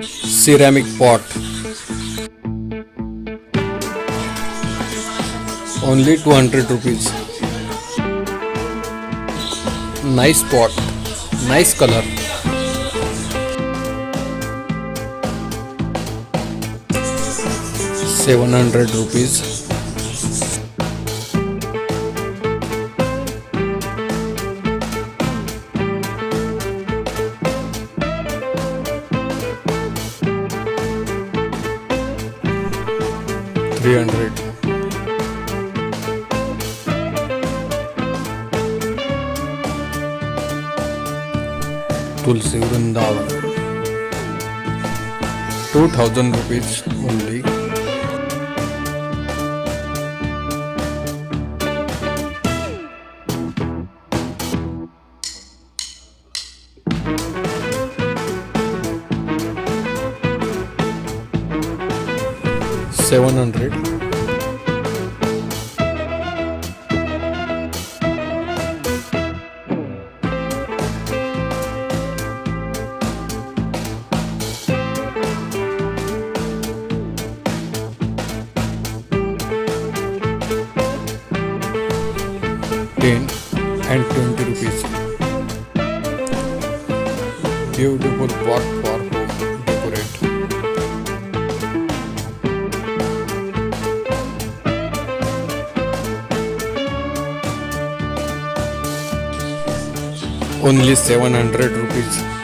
ceramic pot, only 200 rupees. Nice pot, nice color. 700 rupees. $300. Tulsi Vrindavan, 2000 rupees only. $700. $10 and $20. Beautiful pot for home decorate. Only 700 rupees.